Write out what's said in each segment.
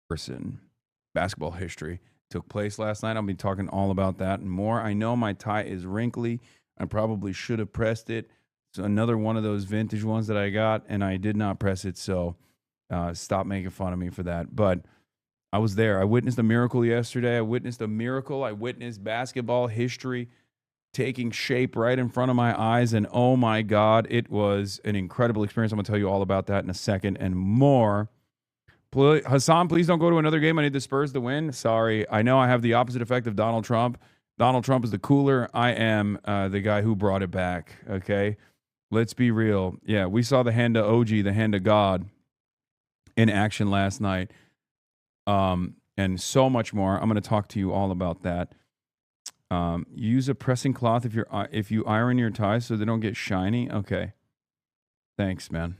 person. Basketball history took place last night. I'll be talking all about that and more. I know my tie is wrinkly. I probably should have pressed it. It's another one of those vintage ones that I got, and I did not press it, so stop making fun of me for that. But I was there. I witnessed a miracle yesterday. I witnessed basketball history taking shape right in front of my eyes, and oh my God, it was an incredible experience. I'm going to tell you all about that in a second and more. Hasan, please don't go to another game. I need the Spurs to win. Sorry. I know I have the opposite effect of Donald Trump. Donald Trump is the cooler. I am the guy who brought it back, okay? Let's be real. Yeah, we saw the hand of OG, the hand of God, in action last night, and so much more. I'm going to talk to you all about that. Use a pressing cloth if you iron your ties so they don't get shiny. Okay. Thanks, man.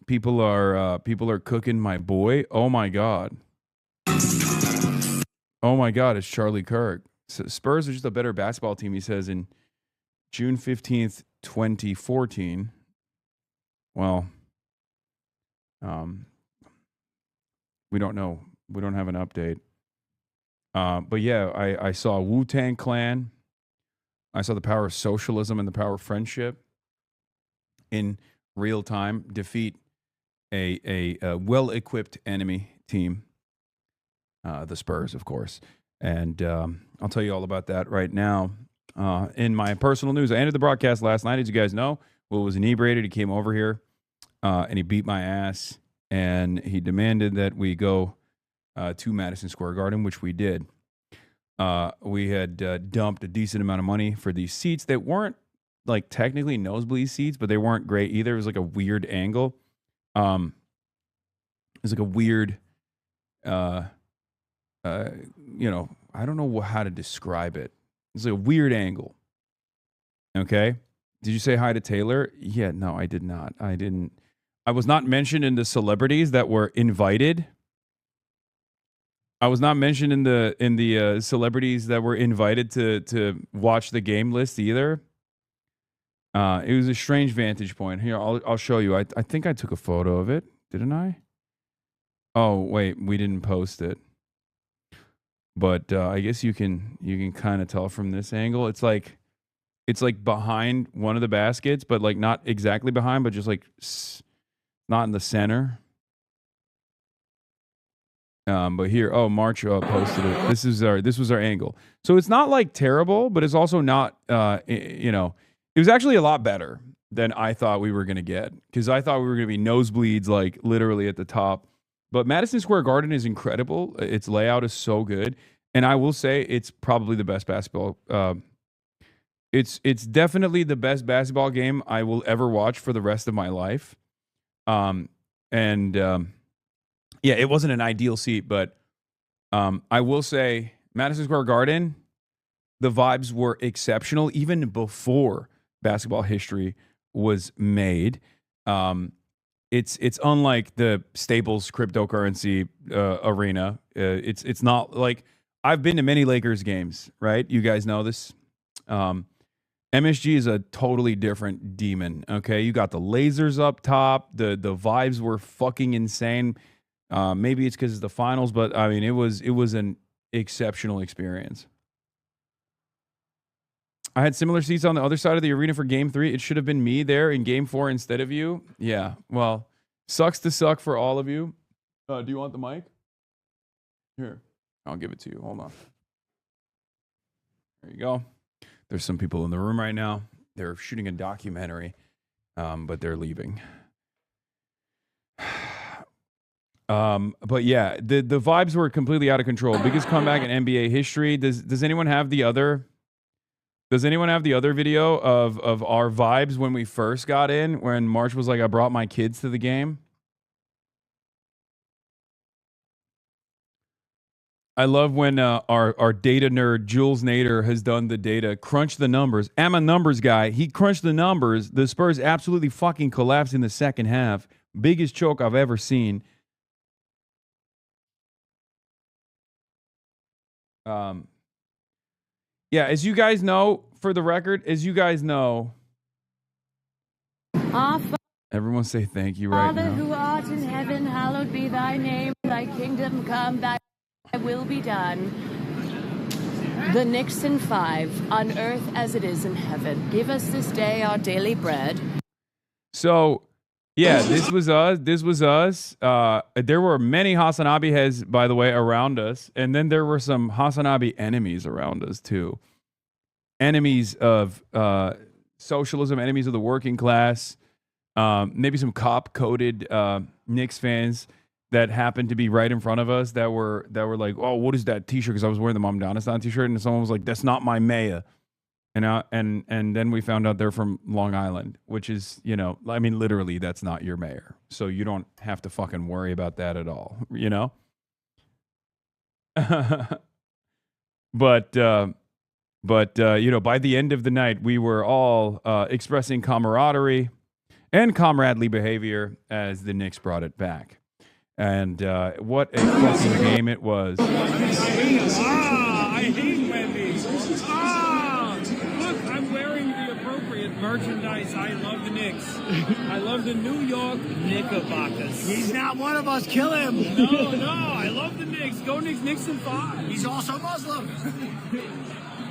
People are cooking my boy. Oh my God. Oh my God, it's Charlie Kirk. So Spurs are just a better basketball team, he says, in June 15th, 2014. Well, we don't know. We don't have an update. But yeah, I saw Wu-Tang Clan. I saw the power of socialism and the power of friendship in real time defeat a well-equipped enemy team, the Spurs, of course. And I'll tell you all about that right now. In my personal news, I ended the broadcast last night, as you guys know. Will was inebriated. He came over here and he beat my ass. And he demanded that we go to Madison Square Garden, which we did. We had dumped a decent amount of money for these seats that weren't like technically nosebleed seats, but they weren't great either. It was like a weird angle. It was like a weird, I don't know how to describe it. It's like a weird angle. Okay. Did you say hi to Taylor? Yeah, no, I did not. I didn't. I was not mentioned in the celebrities that were invited. I was not mentioned in the celebrities that were invited to watch the game list either. It was a strange vantage point. Here, I'll show you. I think I took a photo of it, didn't I? Oh wait, we didn't post it. But I guess you can kind of tell from this angle. It's like behind one of the baskets, but like not exactly behind, but just like not in the center. But here, March posted it. This was our angle. So it's not like terrible, but it's also not. It was actually a lot better than I thought we were gonna get, because I thought we were gonna be nosebleeds, like literally at the top. But Madison Square Garden is incredible. Its layout is so good, and I will say it's probably the best basketball. It's definitely the best basketball game I will ever watch for the rest of my life. Yeah, it wasn't an ideal seat, but I will say Madison Square Garden, the vibes were exceptional even before basketball history was made. It's unlike the Staples cryptocurrency arena. It's not like, I've been to many Lakers games, right? You guys know this. MSG is a totally different demon. Okay, you got the lasers up top. The vibes were fucking insane. Maybe it's because it's the finals, but I mean, it was an exceptional experience. I had similar seats on the other side of the arena for Game 3. It should have been me there in Game 4 instead of you. Yeah, well, sucks to suck for all of you. Do you want the mic? Here, I'll give it to you. Hold on. There you go. There's some people in the room right now. They're shooting a documentary, but they're leaving. But yeah, the vibes were completely out of control. Biggest comeback in NBA history. Does anyone have the other? Does anyone have the other video of our vibes when we first got in, when March was like, I brought my kids to the game? I love when our data nerd, Jules Nader, has done the data, crunch the numbers. I'm a numbers guy. He crunched the numbers. The Spurs absolutely fucking collapsed in the second half. Biggest choke I've ever seen. Yeah, as you guys know, for the record, as you guys know, everyone say thank you right now. Father who art in heaven, hallowed be thy name, thy kingdom come, thy will be done. The Knicks in 5, on earth as it is in heaven. Give us this day our daily bread. So, yeah, this was us. There were many HasanAbi heads, by the way, around us. And then there were some HasanAbi enemies around us, too. Enemies of socialism, enemies of the working class, maybe some cop-coded Knicks fans that happened to be right in front of us that were like, oh, what is that T-shirt? Because I was wearing the Mom Donistan T-shirt, and someone was like, that's not my mayor. And then we found out they're from Long Island, which is, I mean, literally, that's not your mayor. So you don't have to fucking worry about that at all, But by the end of the night, we were all expressing camaraderie and comradely behavior as the Knicks brought it back. And what a fucking game it was. I hate Wendy's. Look, I'm wearing the appropriate merchandise. I love the Knicks. I love the New York Knickerbockers. He's not one of us. Kill him. No, I love the Knicks. Go Knicks, Knicks in 5. He's also Muslim.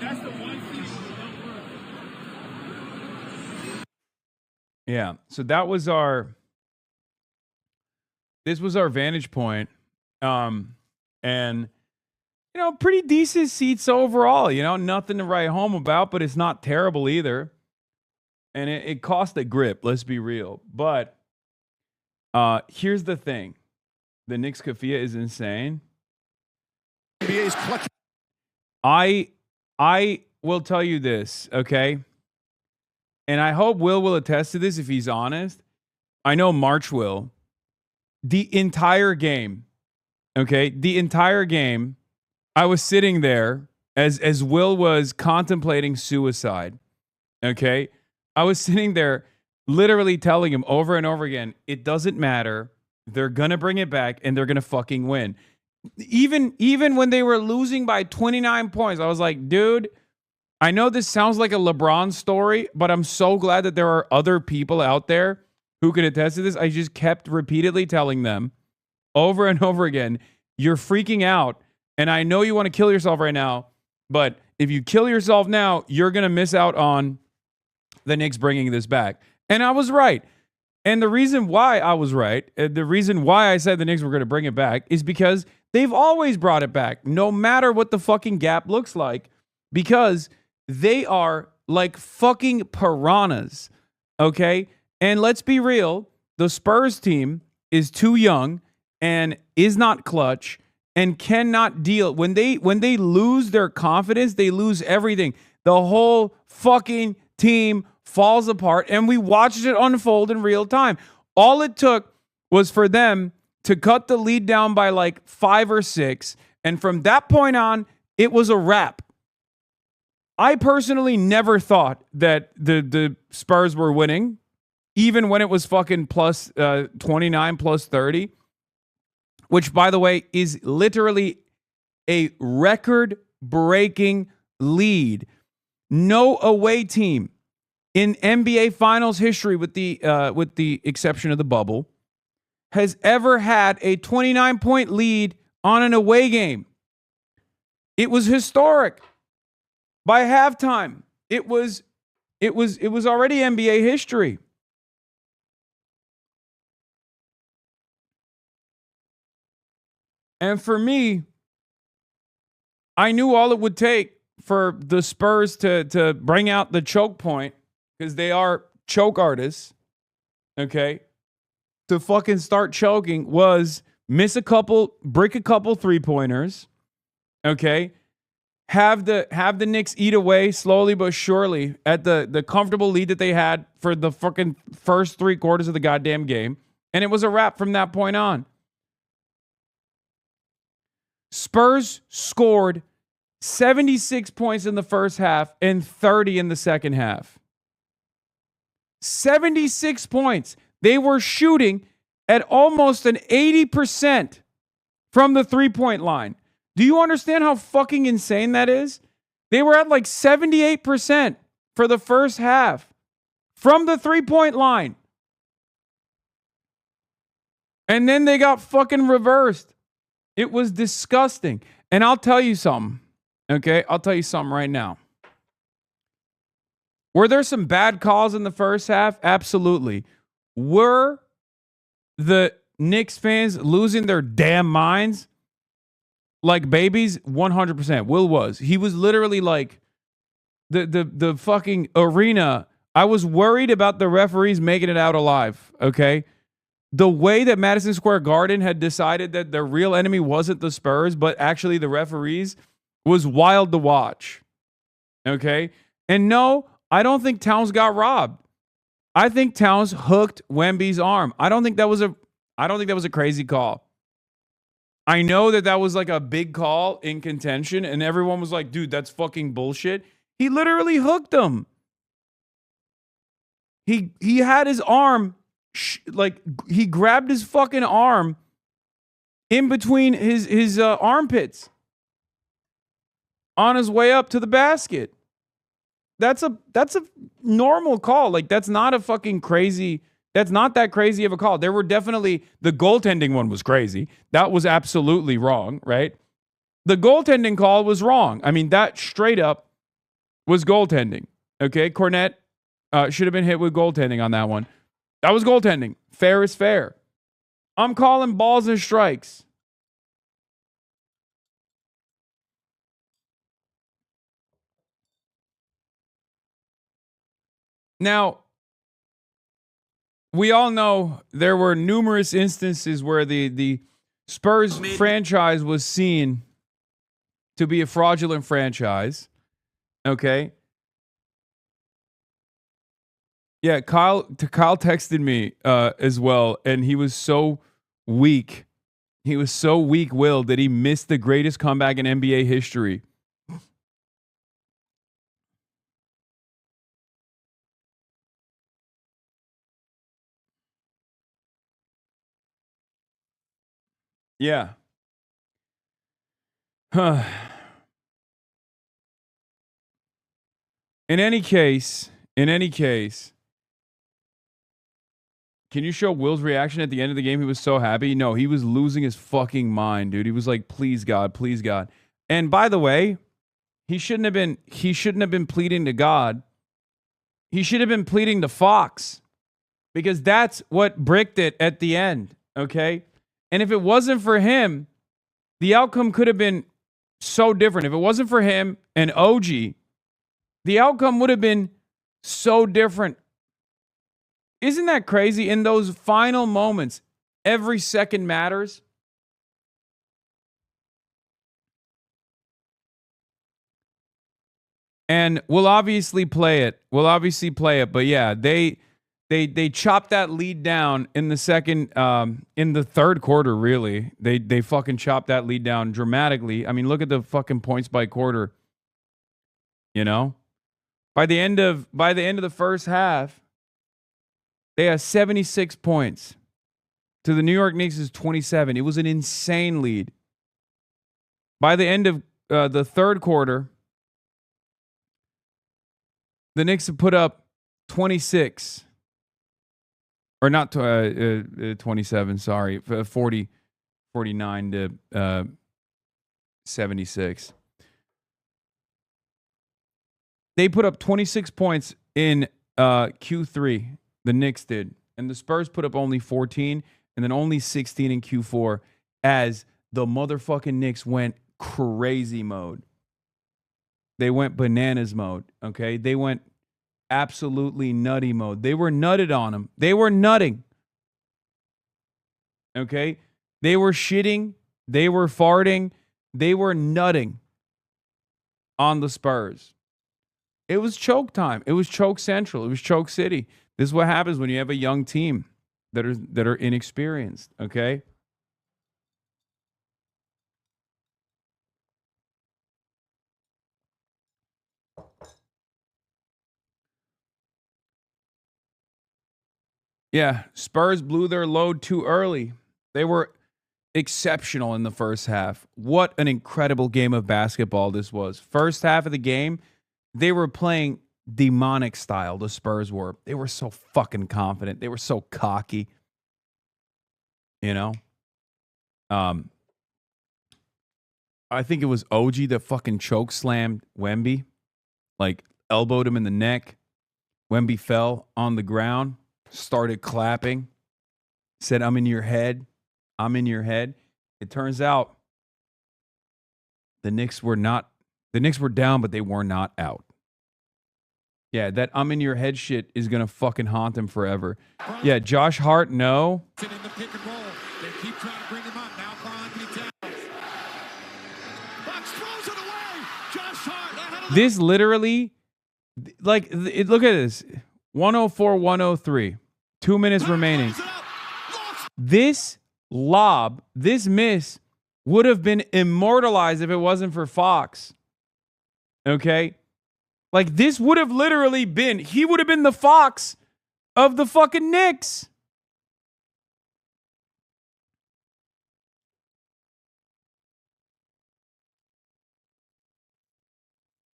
That's the one thing. Yeah. So that was this was our vantage point. And pretty decent seats overall, nothing to write home about, but it's not terrible either. And it cost a grip, let's be real. But here's the thing. The Knicks Kafia is insane. I will tell you this, okay? And I hope Will attest to this if he's honest. I know March will. The entire game, okay? The entire game, I was sitting there as Will was contemplating suicide, okay? I was sitting there literally telling him over and over again, it doesn't matter. They're going to bring it back and they're going to fucking win. Even when they were losing by 29 points, I was like, dude, I know this sounds like a LeBron story, but I'm so glad that there are other people out there who can attest to this. I just kept repeatedly telling them over and over again, you're freaking out. And I know you want to kill yourself right now, but if you kill yourself now, you're going to miss out on the Knicks bringing this back. And I was right. And the reason why I was right, the reason why I said the Knicks were going to bring it back is because they've always brought it back, no matter what the fucking gap looks like, because they are like fucking piranhas, okay? And let's be real, the Spurs team is too young and is not clutch and cannot deal. When they lose their confidence, they lose everything. The whole fucking team falls apart, and we watched it unfold in real time. All it took was for them to cut the lead down by like 5 or 6, and from that point on, it was a wrap. I personally never thought that the Spurs were winning, even when it was fucking plus 29, plus 30, which, by the way, is literally a record-breaking lead. No away team in NBA Finals history, with the exception of the bubble, has ever had a 29-point lead on an away game. It was historic. By halftime, it was already NBA history. And for me, I knew all it would take for the Spurs to bring out the choke point, because they are choke artists, okay, to fucking start choking, was brick a couple three-pointers, okay, have the Knicks eat away slowly but surely at the comfortable lead that they had for the fucking first 3 quarters of the goddamn game, and it was a wrap from that point on. Spurs scored 76 points in the first half and 30 in the second half. 76 points. They were shooting at almost an 80% from the three-point line. Do you understand how fucking insane that is? They were at like 78% for the first half from the three-point line. And then they got fucking reversed. It was disgusting. And I'll tell you something. Okay? I'll tell you something right now. Were there some bad calls in the first half? Absolutely. Were the Knicks fans losing their damn minds like babies? 100%. Will was. He was literally like the fucking arena. I was worried about the referees making it out alive, okay? The way that Madison Square Garden had decided that the real enemy wasn't the Spurs, but actually the referees was wild to watch, okay? And no, I don't think Towns got robbed. I think Towns hooked Wemby's arm. I don't think that was a crazy call. I know that was like a big call in contention, and everyone was like, dude, that's fucking bullshit. He literally hooked him. He had his arm, he grabbed his fucking arm in between his armpits on his way up to the basket. That's a normal call. Like, that's not a fucking crazy. That's not that crazy of a call. There were definitely, the goaltending one was crazy. That was absolutely wrong, right? The goaltending call was wrong. I mean, that straight up was goaltending. Okay, Cornette should have been hit with goaltending on that one. That was goaltending. Fair is fair. I'm calling balls and strikes. Now, we all know there were numerous instances where the Spurs franchise was seen to be a fraudulent franchise. Okay. Yeah, Kyle texted me as well, and he was so weak. He was so weak-willed that he missed the greatest comeback in NBA history. Yeah. In any case, can you show Will's reaction at the end of the game? He was so happy. No, he was losing his fucking mind, dude. He was like, please God, please God. And by the way, he shouldn't have been pleading to God. He should have been pleading to Fox, because that's what bricked it at the end. Okay. And if it wasn't for him, the outcome could have been so different. If it wasn't for him and OG, the outcome would have been so different. Isn't that crazy? In those final moments, every second matters. And we'll obviously play it. But yeah, they chopped that lead down in the second, in the third quarter. Really, they fucking chopped that lead down dramatically. I mean, look at the fucking points by quarter. You know, by the end of the first half, they had 76 points to the New York Knicks' 27. It was an insane lead. By the end of the third quarter, the Knicks have put up 26. Or not 27, sorry. 49 to 76. They put up 26 points in Q3. The Knicks did. And the Spurs put up only 14 and then only 16 in Q4 as the motherfucking Knicks went crazy mode. They went bananas mode, okay? They went absolutely nutty mode. They were nutted on them. They were nutting. Okay? They were shitting. They were farting. They were nutting on the Spurs. It was choke time. It was choke central. It was choke city. This is what happens when you have a young team that are inexperienced, okay? Yeah, Spurs blew their load too early. They were exceptional in the first half. What an incredible game of basketball this was. First half of the game, they were playing demonic style, the Spurs were. They were so fucking confident. They were so cocky. You know? I think it was OG that fucking choke slammed Wemby. Like, elbowed him in the neck. Wemby fell on the ground, started clapping, said, "I'm in your head. I'm in your head." It turns out the Knicks were down, but they were not out. Yeah, that "I'm in your head" shit is going to fucking haunt him forever. Yeah, Josh Hart, no. In the pick and roll. They keep trying to bring him up. Now Karl-Anthony Towns. Bucks throws it away. Josh Hart ahead of This literally, like, look at this. 104-103. 2 minutes remaining. This lob, this miss, would have been immortalized if it wasn't for Fox. Okay? Like, this would have literally been, he would have been the Fox of the fucking Knicks.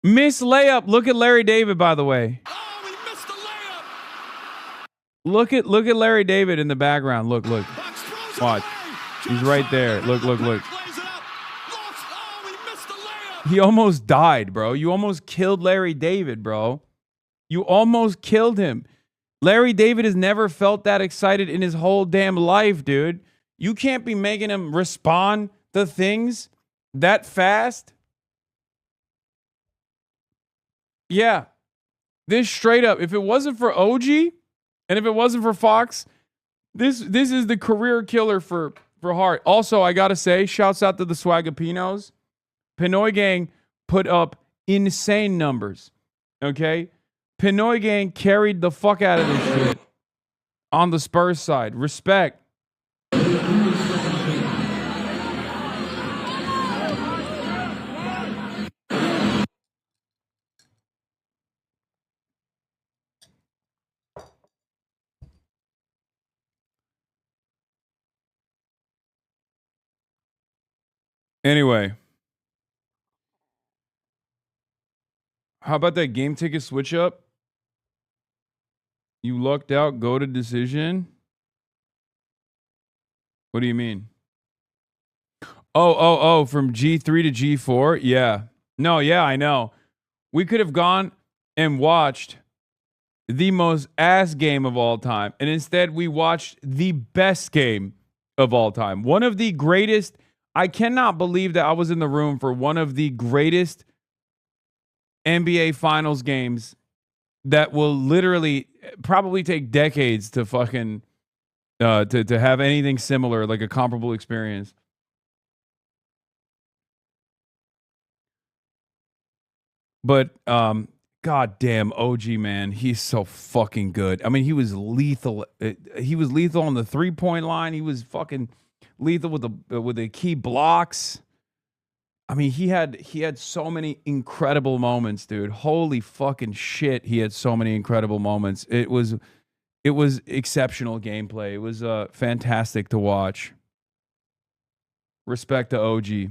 Miss layup. Look at Larry David, by the way. Oh, he missed the layup. Look at Larry David in the background. Look. Bucks throws it Watch. away. He's Josh right Hart there. ahead Look. of the pack, lays it up. Oh, he missed the layup. He almost died, bro. You almost killed Larry David, bro. You almost killed him. Larry David has never felt that excited in his whole damn life, dude. You can't be making him respond to things that fast. Yeah. This straight up, if it wasn't for OG and if it wasn't for Fox, this is the career killer for Hart. Also, I got to say, shouts out to the Swagapinos. Pinoy Gang put up insane numbers. Okay? Pinoy Gang carried the fuck out of this shit on the Spurs side. Respect. Anyway, how about that game ticket switch up? You lucked out, go to decision. What do you mean? Oh, from G3 to G4? Yeah. No, yeah, I know. We could have gone and watched the most ass game of all time, and instead we watched the best game of all time. One of the greatest. I cannot believe that I was in the room for one of the greatest NBA Finals games that will literally probably take decades to fucking to have anything similar, like a comparable experience. But goddamn OG, man, he's so fucking good. I mean, he was lethal. He was lethal on the 3-point line. He was fucking lethal with the key blocks. I mean, he had so many incredible moments, dude. Holy fucking shit, he had so many incredible moments. It was exceptional gameplay. It was fantastic to watch. Respect to OG.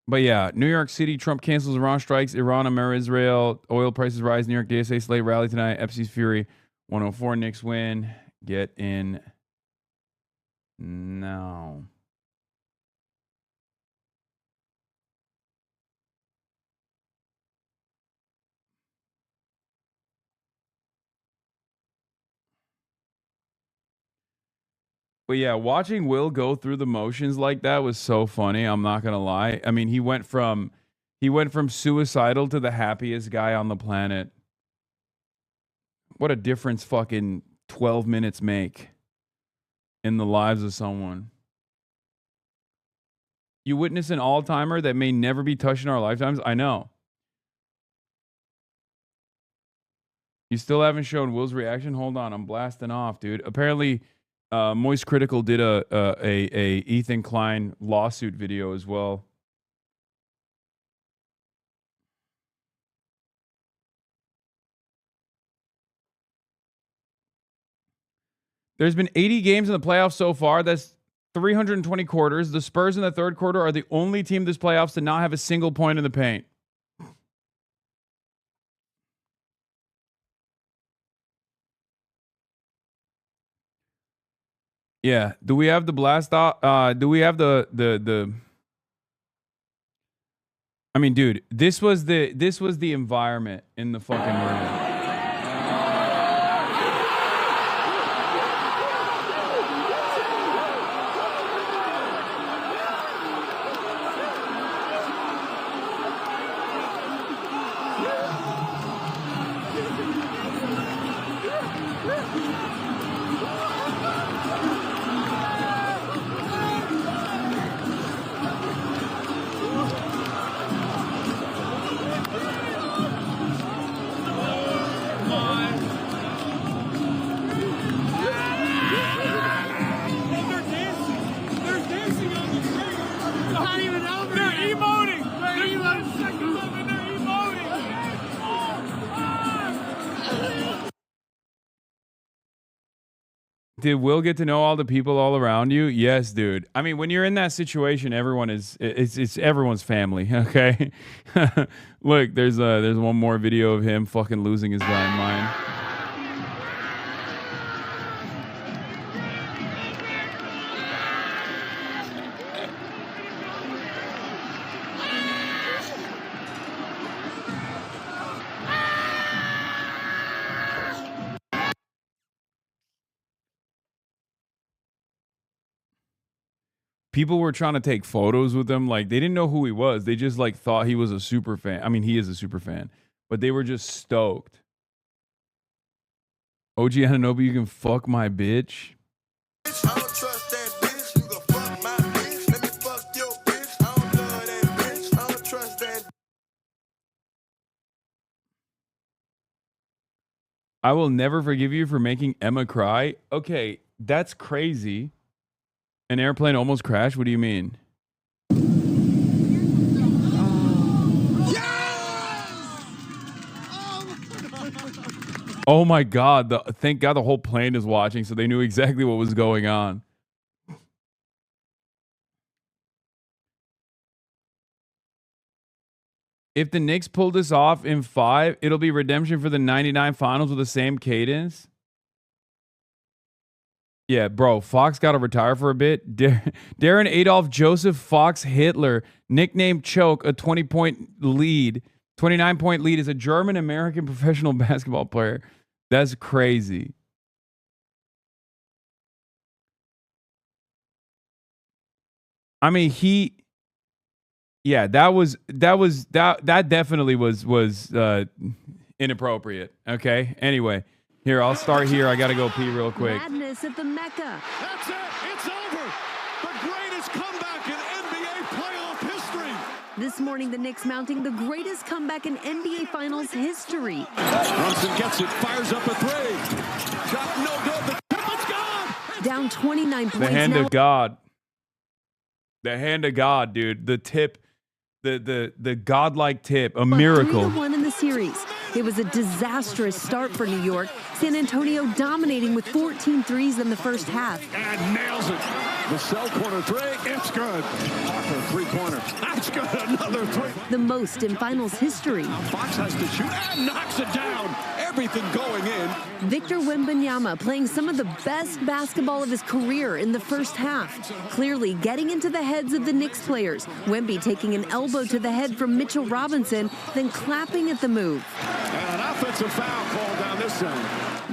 But yeah, New York City, Trump cancels Iran strikes, Iran, America, Israel, oil prices rise, New York DSA slate rally tonight, FC's Fury, 104, Knicks win. Get in now. But yeah, watching Will go through the motions like that was so funny. I'm not gonna lie. I mean, he went from suicidal to the happiest guy on the planet. What a difference fucking 12 minutes make in the lives of someone. You witness an all-timer that may never be touched in our lifetimes? I know. You still haven't shown Will's reaction? Hold on, I'm blasting off, dude. Apparently, Moist Critical did a Ethan Klein lawsuit video as well. There's been 80 games in the playoffs so far. That's 320 quarters. The Spurs in the third quarter are the only team this playoffs to not have a single point in the paint. Yeah. Do we have the blast off? Do we have the I mean, dude, this was the environment in the fucking room. Did Will get to know all the people all around you? Yes, dude. I mean, when you're in that situation, everyone is it's everyone's family. Okay. Look, there's one more video of him fucking losing his blind mind. People were trying to take photos with him. Like, they didn't know who he was. They just like thought he was a super fan. I mean, he is a super fan, but they were just stoked. OG HasanAbi, you can fuck my bitch. I don't trust that bitch. You can fuck my bitch. Let me fuck your bitch. I don't love that bitch. I don't trust that. I will never forgive you for making Emma cry. Okay, that's crazy. An airplane almost crashed? What do you mean? Oh my God. Thank God the whole plane is watching, so they knew exactly what was going on. If the Knicks pull this off in 5, it'll be redemption for the 99 finals with the same cadence. Yeah, bro, Fox got to retire for a bit. Darren Adolf Joseph Fox Hitler, nicknamed Choke, a 20-point lead. 29-point lead is a German-American professional basketball player. That's crazy. I mean, yeah, that definitely was inappropriate. Okay. Anyway, here, I'll start here. I got to go pee real quick. Madness at the Mecca. That's it. It's over. The greatest comeback in NBA playoff history. This morning, the Knicks mounting the greatest comeback in NBA Finals history. Brunson gets it, fires up a three. Shot no good. The tip is gone. Down 29 points. The hand now. of God. The hand of God, dude. The tip, the godlike tip, a miracle. 3-1 in the series. It was a disastrous start for New York. San Antonio dominating with 14 threes in the first half. And nails it. The cell corner three, it's good. Parker, three-pointer. That's good, another three. The most in finals history. Fox has to shoot and knocks it down. Everything going in. Victor Wembanyama playing some of the best basketball of his career in the first half. Clearly getting into the heads of the Knicks players. Wemby taking an elbow to the head from Mitchell Robinson, then clapping at the move. And an offensive foul called down this end.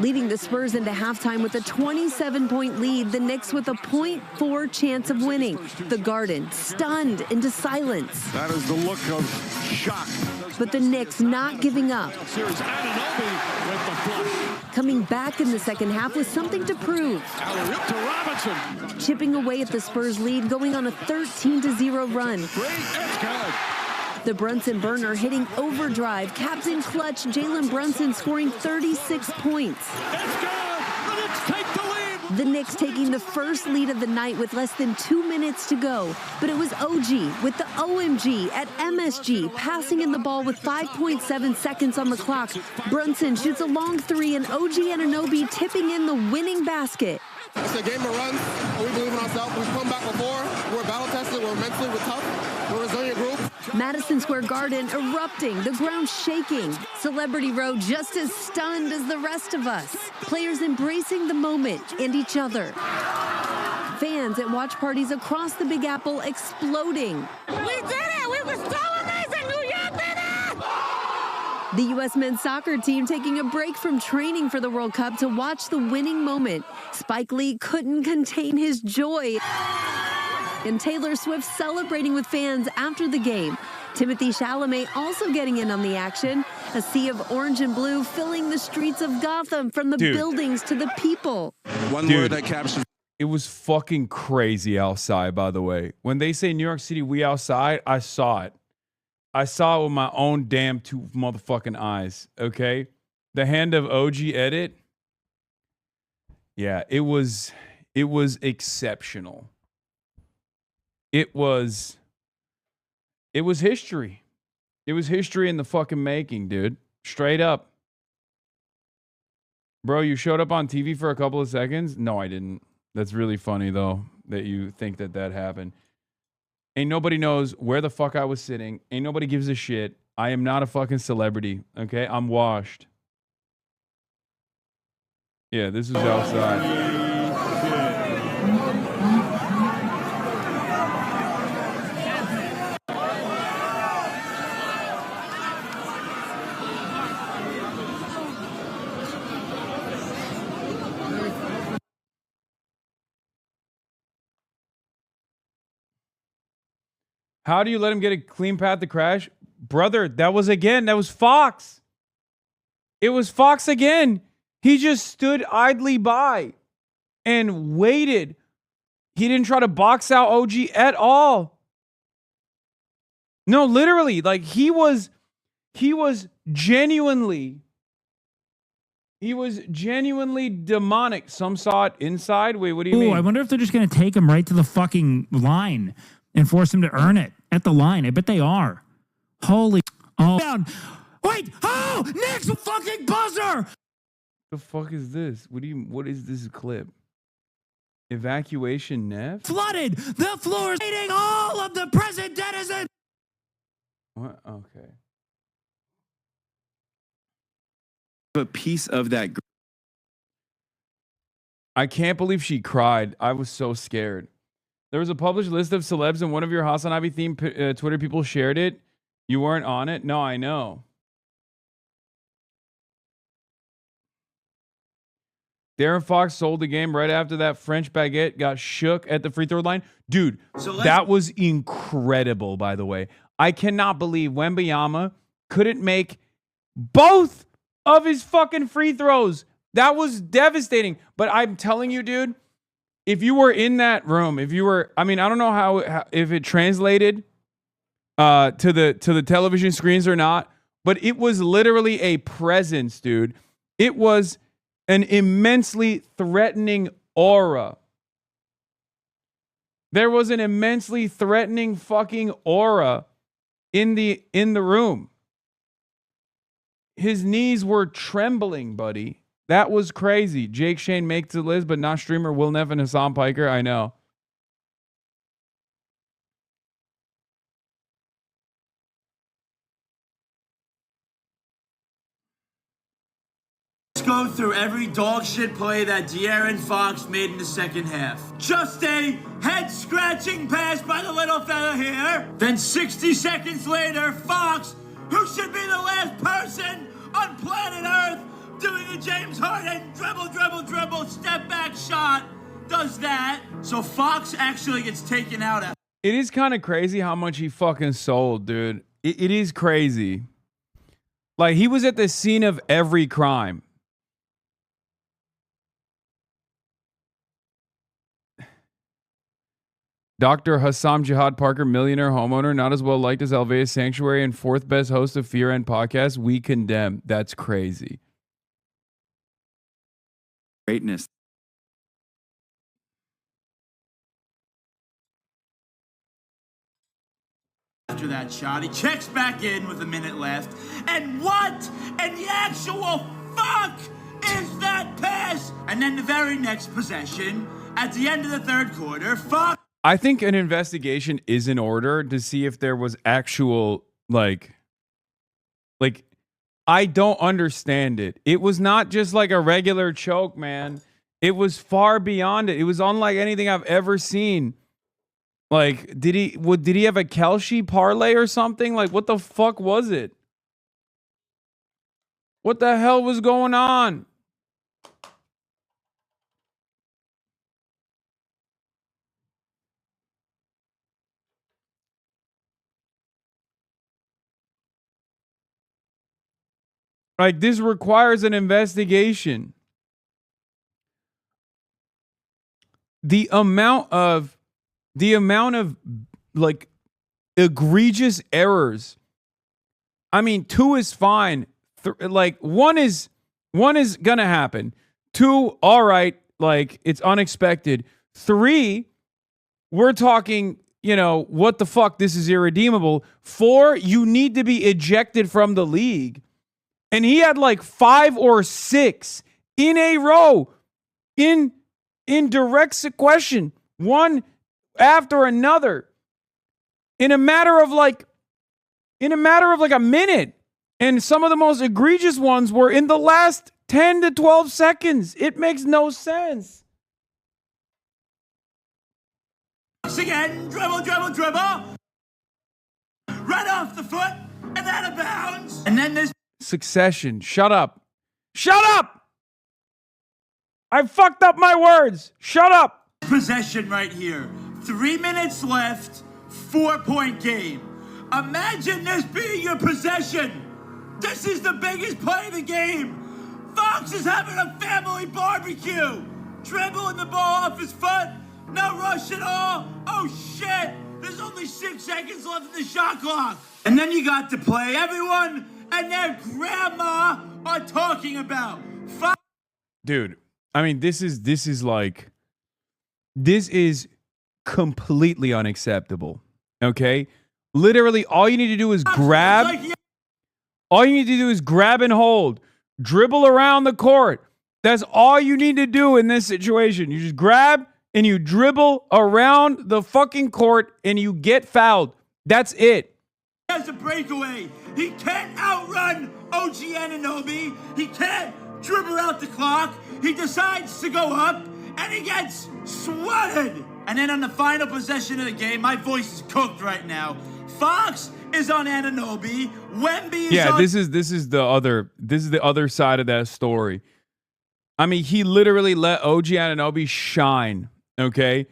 Leading the Spurs into halftime with a 27-point lead, the Knicks with a 0.4 chance of winning. The Garden stunned into silence. That is the look of shock. But the Knicks not giving up. Series HasanAbi with the flush. Coming back in the second half with something to prove. Alley-oop to Robinson. Chipping away at the Spurs lead, going on a 13-0 run. Great, it's good. The Brunson burner hitting overdrive. Captain clutch Jalen Brunson scoring 36 points. It's good. The Knicks take the lead. The Knicks taking the first lead of the night with less than 2 minutes to go. But it was OG with the OMG at MSG, passing in the ball with 5.7 seconds on the clock. Brunson shoots a long three, and OG HasanAbi tipping in the winning basket. It's a game of runs. We believe in ourselves. We've come back before. We're battle tested. We're mentally tough. We're a resilient group. Madison Square Garden erupting, the ground shaking. Celebrity Row just as stunned as the rest of us. Players embracing the moment and each other. Fans at watch parties across the Big Apple exploding. We did it! We were so amazing! New York did it! The U.S. men's soccer team taking a break from training for the World Cup to watch the winning moment. Spike Lee couldn't contain his joy. And Taylor Swift celebrating with fans after the game. Timothée Chalamet also getting in on the action. A sea of orange and blue filling the streets of Gotham from the buildings to the people. One word that captures. It was fucking crazy outside, by the way. When they say New York City, we outside, I saw it. I saw it with my own damn two motherfucking eyes, okay? The hand of OG edit. Yeah, it was exceptional. It was history. It was history in the fucking making, dude. Straight up. Bro, you showed up on TV for a couple of seconds? No, I didn't. That's really funny, though, that you think that happened. Ain't nobody knows where the fuck I was sitting. Ain't nobody gives a shit. I am not a fucking celebrity, okay? I'm washed. Yeah, this was outside. How do you let him get a clean path to crash? Brother, that was Fox. It was Fox again. He just stood idly by and waited. He didn't try to box out OG at all. No, literally, like he was genuinely demonic. Some saw it inside. Wait, what do you mean? I wonder if they're just going to take him right to the fucking line and force him to earn it at the line. I bet they are. Holy. Oh. Down. Wait. Oh, next fucking buzzer. The fuck is this? What is this clip? Evacuation Neff? Flooded. The floors eating all of the present denizens. What? Okay. A piece of that. I can't believe she cried. I was so scared. There was a published list of celebs, and one of your HasanAbi themed Twitter people shared it. You weren't on it? No, I know. Darren Fox sold the game right after that French baguette got shook at the free throw line. Dude, that was incredible, by the way. I cannot believe Wembanyama couldn't make both of his fucking free throws. That was devastating. But I'm telling you, dude, if you were in that room, I don't know how if it translated to the television screens or not, but it was literally a presence, dude. It was an immensely threatening aura. There was an immensely threatening fucking aura in the room. His knees were trembling, buddy. That was crazy. Jake Shane makes the list, but not streamer Will Neff and Hasan Piker. I know. Let's go through every dog shit play that De'Aaron Fox made in the second half. Just a head-scratching pass by the little fella here. Then 60 seconds later, Fox, who should be the last person on planet Earth doing a James Harden dribble, step back shot, does that. So Fox actually gets taken out. It is kind of crazy how much he fucking sold, dude. It is crazy. Like, he was at the scene of every crime. Dr. Hassam Jihad Parker, millionaire homeowner, not as well liked as Alveus Sanctuary and fourth best host of Fear End podcast. We condemn. That's crazy. Greatness. After that shot, he checks back in with a minute left. And what in the actual fuck is that pass? And then the very next possession, at the end of the third quarter, Fox. I think an investigation is in order to see if there was actual, like, I don't understand it. It was not just like a regular choke, man. It was far beyond it. It was unlike anything I've ever seen. Like, did he have a Kelce parlay or something? Like, what the fuck was it? What the hell was going on? Like, this requires an investigation. The amount of like egregious errors. I mean, 2 is fine. Like one is gonna happen. 2, all right, like it's unexpected. 3, we're talking, what the fuck? This is irredeemable. 4, you need to be ejected from the league. And he had like 5 or 6 in a row in direct succession, one after another, in a matter of like a minute. And some of the most egregious ones were in the last 10 to 12 seconds. It makes no sense. Again, dribble. Right off the foot and out of bounds. And then this Succession. Shut up. I fucked up my words. Shut up. possession right here. 3 minutes left, 4-point game. Imagine this being your possession. This is the biggest play of the game. Fox is having a family barbecue. Dribbling the ball off his foot. No rush at all. Oh shit. There's only 6 seconds left in the shot clock. And then you got to play everyone and their grandma are talking about. Dude, I mean, this is completely unacceptable. Okay? Literally, all you need to do is grab. All you need to do is grab and hold. Dribble around the court. That's all you need to do in this situation. You just grab and you dribble around the fucking court and you get fouled. That's it. He has a breakaway. He can't outrun OG Anunoby. He can't dribble out the clock. He decides to go up and he gets swatted. And then on the final possession of the game, my voice is cooked right now. Fox is on Anunoby. Wemby is on... this is the other side of that story. I mean, he literally let OG Anunoby shine. Okay,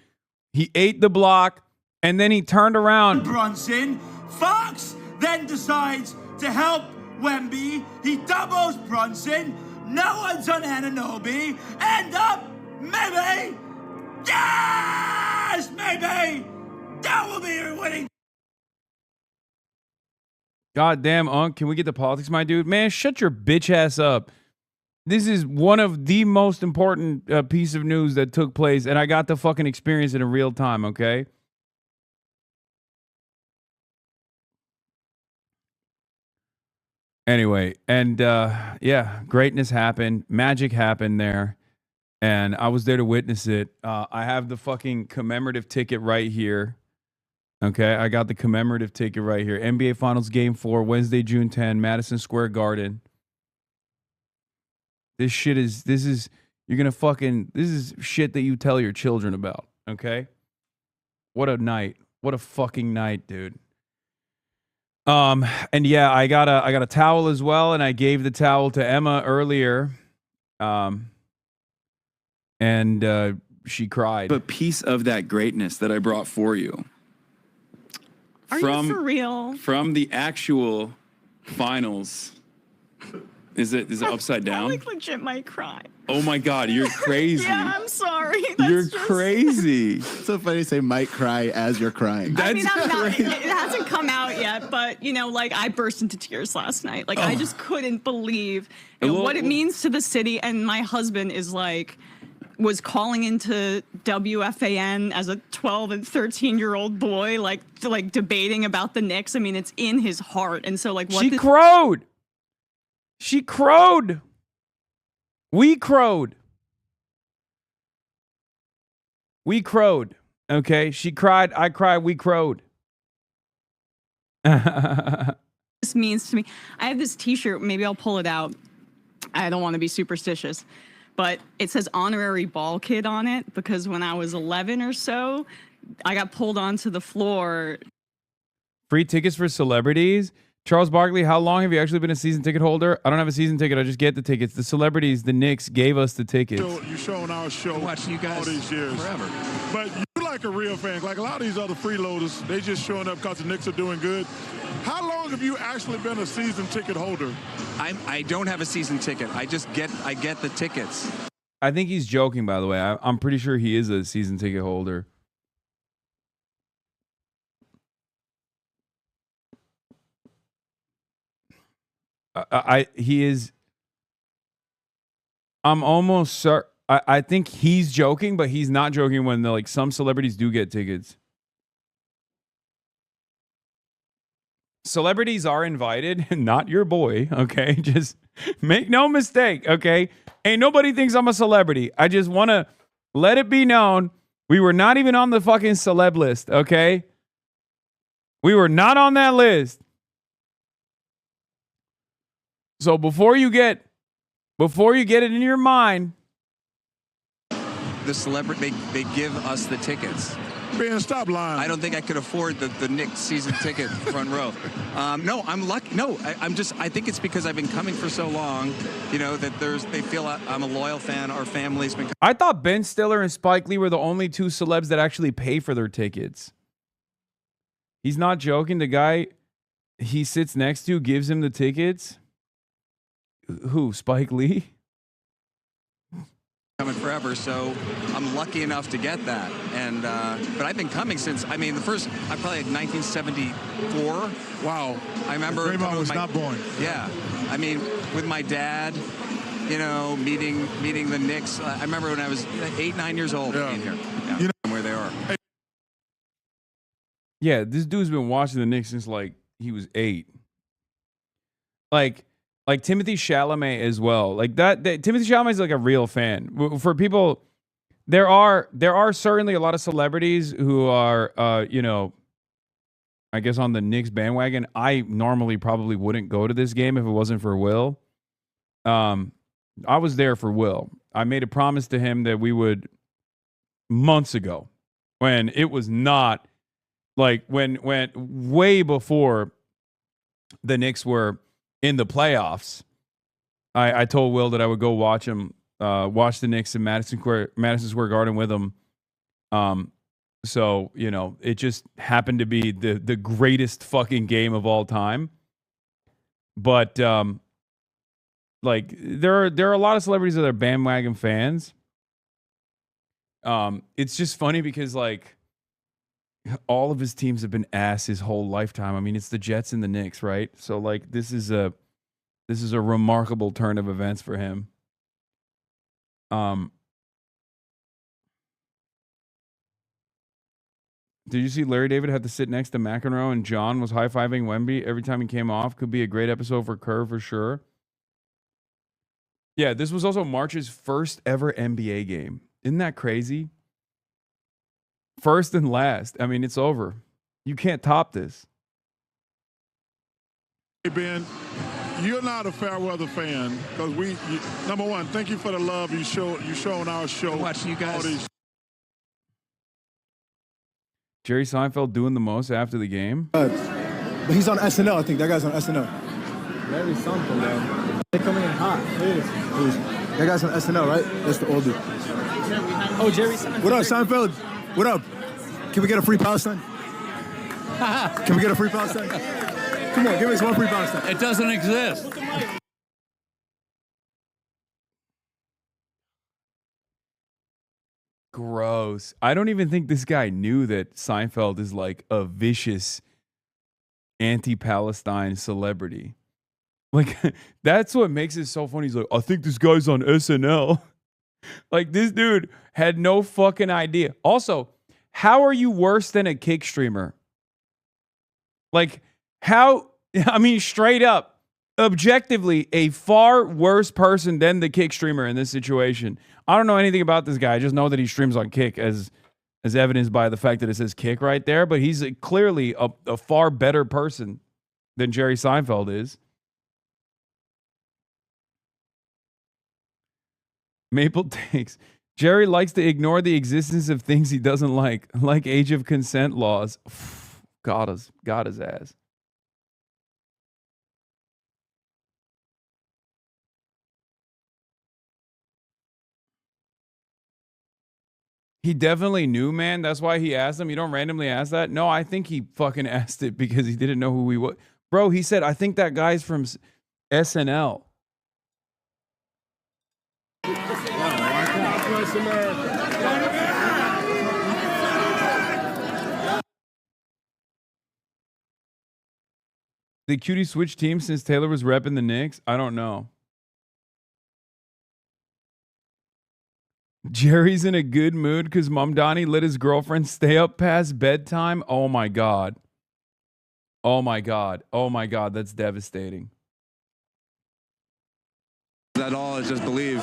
he ate the block and then he turned around. Brunson. Fox then decides to help Wemby. He doubles Brunson. No one's on Anunoby. End up, maybe. Yes, maybe. That will be your winning. God damn, Unc, can we get the politics, my dude? Man, shut your bitch ass up. This is one of the most important piece of news that took place, and I got to fucking experience it in real time, okay? Anyway, and yeah, greatness happened. Magic happened there, and I was there to witness it. I have the fucking commemorative ticket right here. Okay, I got the commemorative ticket right here. NBA Finals Game 4, Wednesday, June 10, Madison Square Garden. This is shit that you tell your children about, okay? What a night. What a fucking night, dude. And yeah, I got a towel as well, and I gave the towel to Emma earlier. And she cried. A piece of that greatness that I brought for you. Are you for real? From the actual finals. Is it upside down? I legit might cry. Oh my God, you're crazy. Yeah, I'm sorry. You're crazy. It's so funny to say might cry as you're crying. I mean, I'm not, it hasn't come out yet, but, I burst into tears last night. Like, I just couldn't believe what it means to the city. And my husband was calling into WFAN as a 12 and 13-year-old boy, like debating about the Knicks. I mean, it's in his heart. And so, what She crowed. She crowed. We crowed. We crowed. Okay? She cried. I cried. We crowed. This means to me. I have this t-shirt. Maybe I'll pull it out. I don't want to be superstitious. but it says honorary ball kid on it because when I was 11 or so, I got pulled onto the floor. Free tickets for celebrities. Charles Barkley, how long have you actually been a season ticket holder? I don't have a season ticket. I just get the tickets. The celebrities, the Knicks, gave us the tickets. You showing our show Watching you guys all these years. forever. But you like a real fan. Like a lot of these other freeloaders, they just showing up because the Knicks are doing good. How long have you actually been a season ticket holder? I don't have a season ticket. I get the tickets. I think he's joking, by the way. I'm pretty sure he is a season ticket holder. He is. I'm almost certain. I think he's joking, but he's not joking when like some celebrities do get tickets. Celebrities are invited, not your boy, okay? Just make no mistake, okay? Ain't nobody thinks I'm a celebrity. I just want to let it be known we were not even on the fucking celeb list, okay? We were not on that list. So before you get it in your mind, The celebrity, they give us the tickets. Ben, stop lying. I don't think I could afford the Knicks season ticket front row. No, I'm lucky. No, I think it's because I've been coming for so long, you know, that they feel I'm a loyal fan. Our family's been. I thought Ben Stiller and Spike Lee were the only two celebs that actually pay for their tickets. He's not joking. The guy he sits next to gives him the tickets. Who? Spike Lee? Coming forever, so I'm lucky enough to get that. And but I've been coming since, I mean, I probably had 1974. Wow. I remember Draymond was not born. Yeah, I mean, with my dad, you know, meeting the Knicks. I remember when I was 8, 9 years old being here. Yeah, you know where they are. Yeah, this dude's been watching the Knicks since like he was 8. Like Timothy Chalamet as well. Like that Timothy Chalamet is like a real fan. For people, there are certainly a lot of celebrities who are, you know, I guess on the Knicks bandwagon. I normally probably wouldn't go to this game if it wasn't for Will. I was there for Will. I made a promise to him that we would months ago when it was not like when way before the Knicks were in the playoffs. I told Will that I would go watch the Knicks in Madison Square Garden with him. So, you know, it just happened to be the greatest fucking game of all time. But like there are a lot of celebrities that are bandwagon fans. It's just funny because like all of his teams have been ass his whole lifetime. I mean, it's the Jets and the Knicks, right? So like this is a remarkable turn of events for him. Did you see Larry David had to sit next to McEnroe and John was high-fiving Wemby every time he came off? Could be a great episode for Kerr for sure. Yeah, this was also March's first ever NBA game. Isn't that crazy? First and last. I mean, it's over. You can't top this. Hey, Ben, you're not a fair weather fan because number one, thank you for the love you showing our show. Watching you guys. Jerry Seinfeld doing the most after the game. But he's on SNL. I think that guy's on SNL. Larry Seinfeld, man. They're coming in hot. Who's? That guy's on SNL, right? That's the old dude. Oh, Jerry Seinfeld. What up, Seinfeld? What up? Can we get a free Palestine? Can we get a free Palestine? Come on, give us one free Palestine. It doesn't exist. Gross. I don't even think this guy knew that Seinfeld is like a vicious anti-Palestine celebrity. Like, that's what makes it so funny. He's like, I think this guy's on SNL. Like, this dude had no fucking idea. Also, how are you worse than a kick streamer? Like, how, I mean, straight up, objectively, a far worse person than the kick streamer in this situation. I don't know anything about this guy. I just know that he streams on Kick as evidenced by the fact that it says Kick right there. But he's clearly a far better person than Jerry Seinfeld is. Maple takes. Jerry likes to ignore the existence of things he doesn't like age of consent laws. Got his ass. He definitely knew, man. That's why he asked him. You don't randomly ask that. No, I think he fucking asked it because he didn't know who he was. Bro, he said, I think that guy's from SNL. Did Cutie switch teams since Taylor was repping the Knicks? I don't know. Jerry's in a good mood because Mom Donnie let his girlfriend stay up past bedtime. Oh my God. Oh my God. Oh my God. That's devastating. That all is just believe.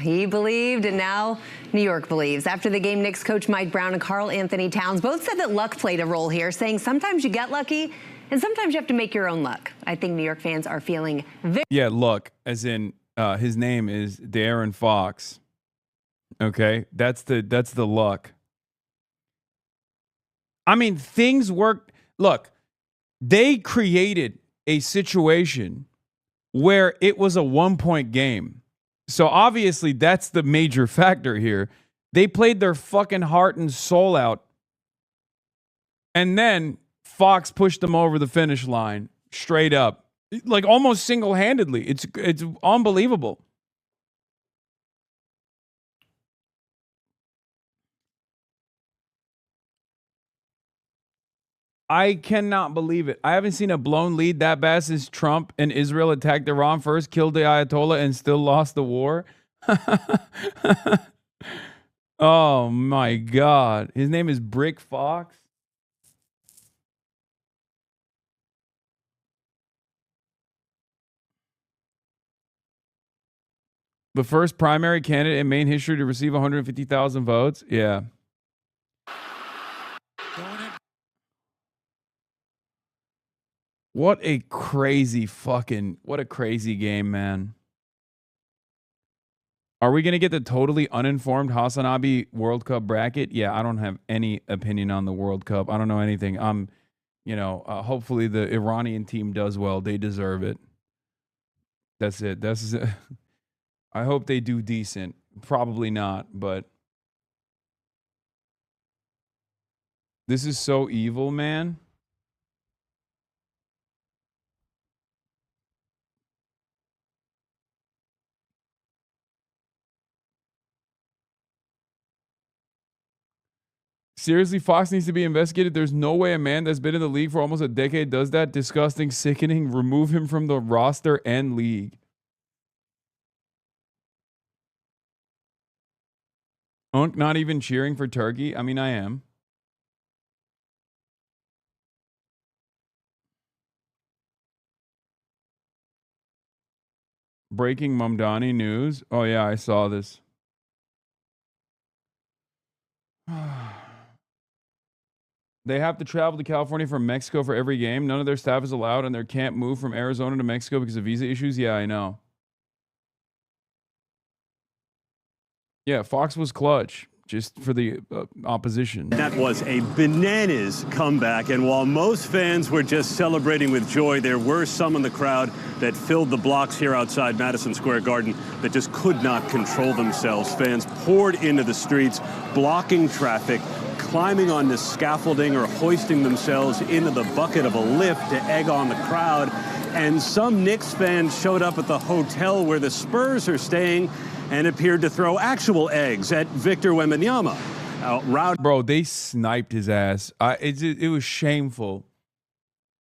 He believed, and now New York believes. After the game, Knicks coach Mike Brown and Karl Anthony Towns both said that luck played a role here, saying sometimes you get lucky and sometimes you have to make your own luck. I think New York fans are feeling very... Yeah, luck, as in his name is De'Aaron Fox. Okay, that's the luck. I mean, things worked. Look, they created a situation where it was a 1-point game. So obviously that's the major factor here. They played their fucking heart and soul out. And then Fox pushed them over the finish line straight up. Like almost single-handedly. It's unbelievable. I cannot believe it. I haven't seen a blown lead that bad since Trump and Israel attacked Iran first, killed the Ayatollah, and still lost the war. Oh, my God. His name is Brick Fox. The first primary candidate in Maine history to receive 150,000 votes. Yeah. What a crazy game, man. Are we going to get the totally uninformed HasanAbi World Cup bracket? Yeah, I don't have any opinion on the World Cup. I don't know anything. Hopefully the Iranian team does well. They deserve it. That's it. I hope they do decent. Probably not, but this is so evil, man. Seriously, Fox needs to be investigated. There's no way a man that's been in the league for almost a decade does that. Disgusting, sickening. Remove him from the roster and league. Unk not even cheering for Turkey? I mean, I am. Breaking Mamdani news. Oh, yeah, I saw this. They have to travel to California from Mexico for every game. None of their staff is allowed, and they can't move from Arizona to Mexico because of visa issues. Yeah, I know. Yeah, Fox was clutch just for the opposition. That was a bananas comeback, and while most fans were just celebrating with joy, there were some in the crowd that filled the blocks here outside Madison Square Garden that just could not control themselves. Fans poured into the streets, blocking traffic, climbing on the scaffolding or hoisting themselves into the bucket of a lift to egg on the crowd. And some Knicks fans showed up at the hotel where the Spurs are staying and appeared to throw actual eggs at Victor Wembanyama. Bro, they sniped his ass. It was shameful.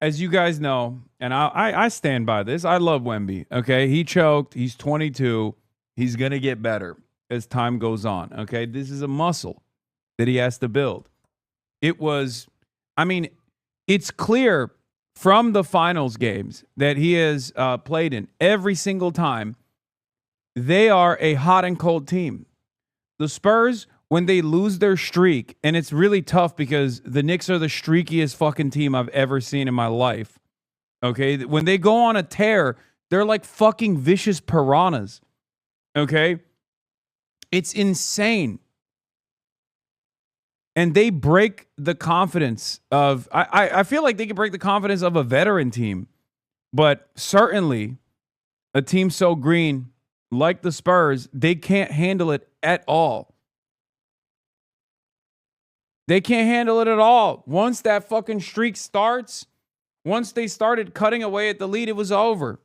As you guys know, and I stand by this, I love Wemby, okay? He choked. He's 22. He's going to get better as time goes on, okay? This is a muscle that he has to build. It's clear from the finals games that he has played in every single time. They are a hot and cold team. The Spurs, when they lose their streak, and it's really tough because the Knicks are the streakiest fucking team I've ever seen in my life. Okay? When they go on a tear, they're like fucking vicious piranhas. Okay? It's insane. And they break the confidence of, I feel like they can break the confidence of a veteran team. But certainly a team so green like the Spurs, they can't handle it at all. They can't handle it at all. Once that fucking streak starts, once they started cutting away at the lead, it was over.